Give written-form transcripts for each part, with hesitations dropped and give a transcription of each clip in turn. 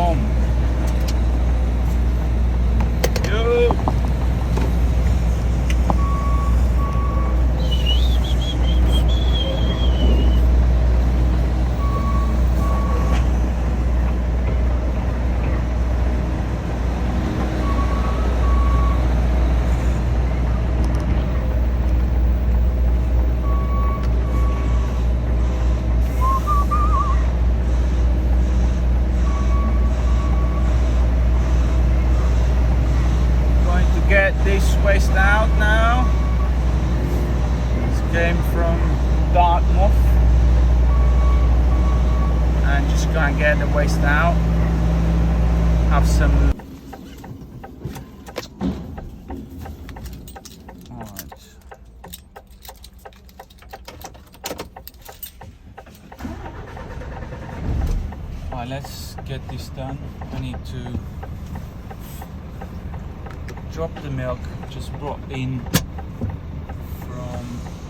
home. Yo. Get this waste out now. This came from Dartmouth, and just gonna get the waste out. Have some. Alright, let's get this done. I need to drop the milk just brought in from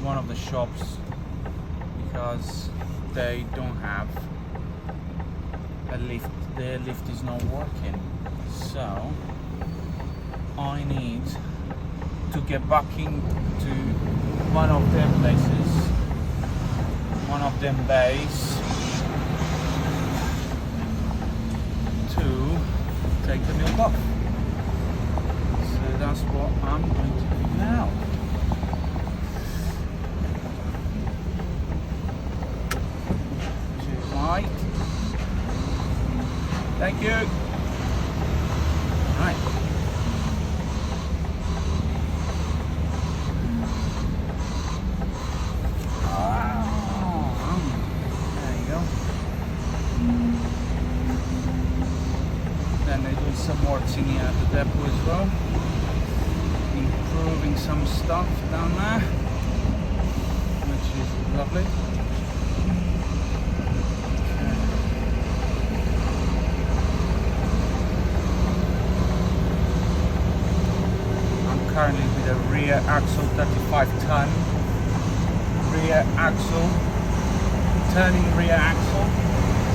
one of the shops because they don't have a lift. Their lift is not working, so I need to get back into one of them places, one of them bays, to take the milk off. That's what I'm going to do now. Too light. Thank you. Right. There you go. Then they're doing some work in here at the depot as well. Improving some stuff down there, which is lovely. I'm currently with a rear axle, 35-ton rear axle, turning rear axle.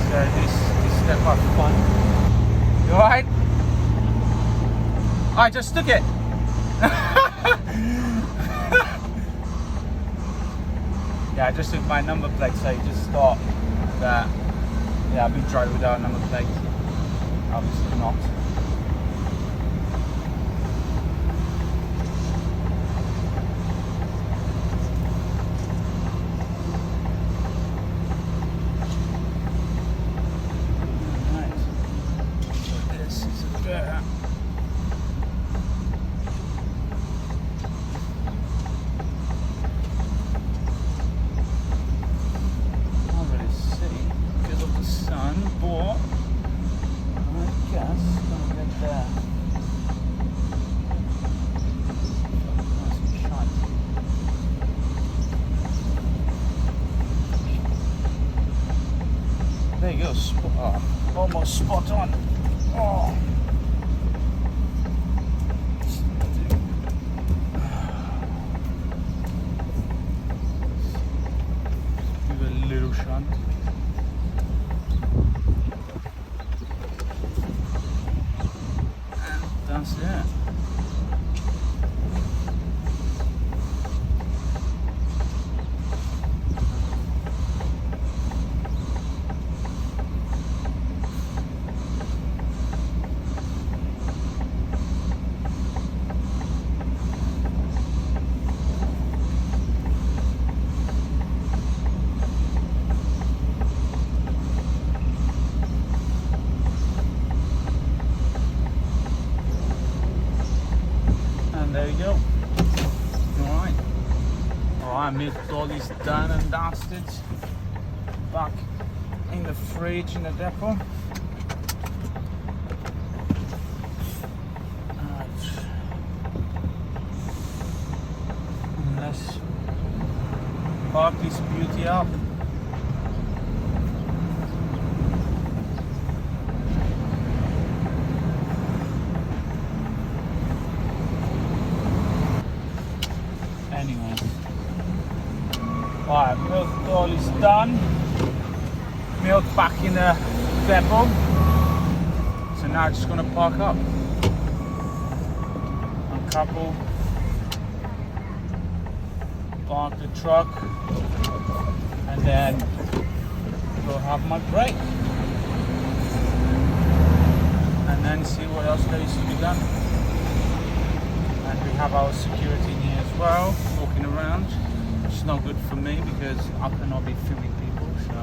So this step up fun. You alright? I just took it. Yeah, I just took my number plate, so you just thought that, yeah, I've been driving without a number plate. Obviously not. Right. So this is a bit. There you go, almost spot on. Oh. Give it a little shunt. And that's it. There you go. Alright, milk all is done and dusted. Back in the fridge in the depot. And let's park this beauty up. Anyway, alright, milk all is done. Milk back in the depot. Now just gonna park up, uncouple, park the truck, and then go have my break, and then see what else there is to be done. And we have our security in here as well, walking around, which is not good for me because I cannot be filming people, so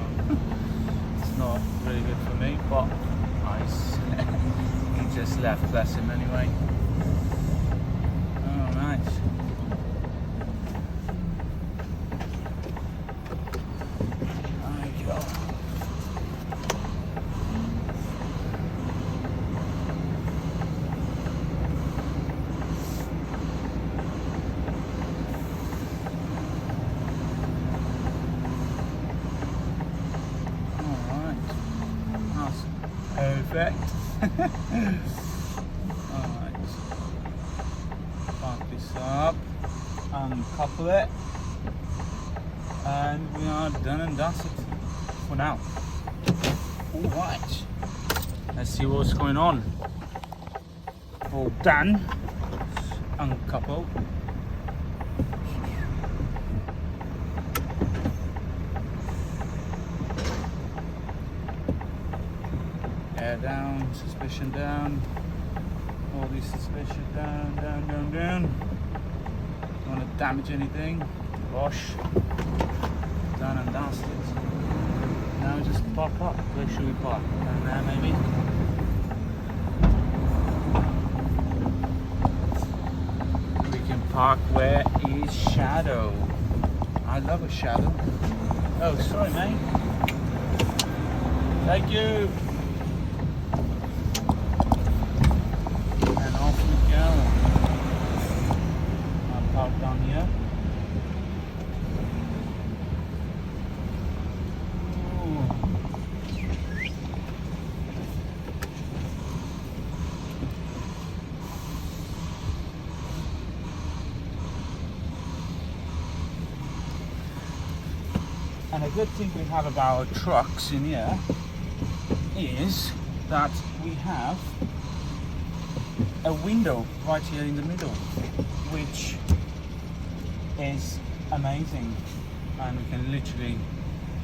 it's not really good for me, but nice. He just left, bless him anyway. Oh, nice. There you go. Perfect. Alright. Park this up, uncouple it, and we are done and dusted for now. Alright. Let's see what's going on. All done. Uncouple. Air down, suspension down, all these suspension down, down, down, down. Don't want to damage anything. Wash. Done and dusted. Now just park up. Where should we park? Down there maybe? We can park where is shadow. I love a shadow. Oh, sorry mate. Thank you. Down here. Ooh. And a good thing we have about our trucks in here is that we have a window right here in the middle, which is amazing, and we can literally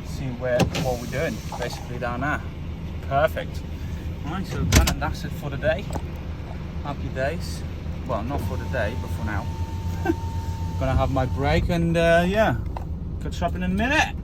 see what we're doing basically down there. Perfect. Alright, so done and that's it for the day. Happy days. Well, not for the day, but for now. Gonna have my break and yeah, catch up in a minute.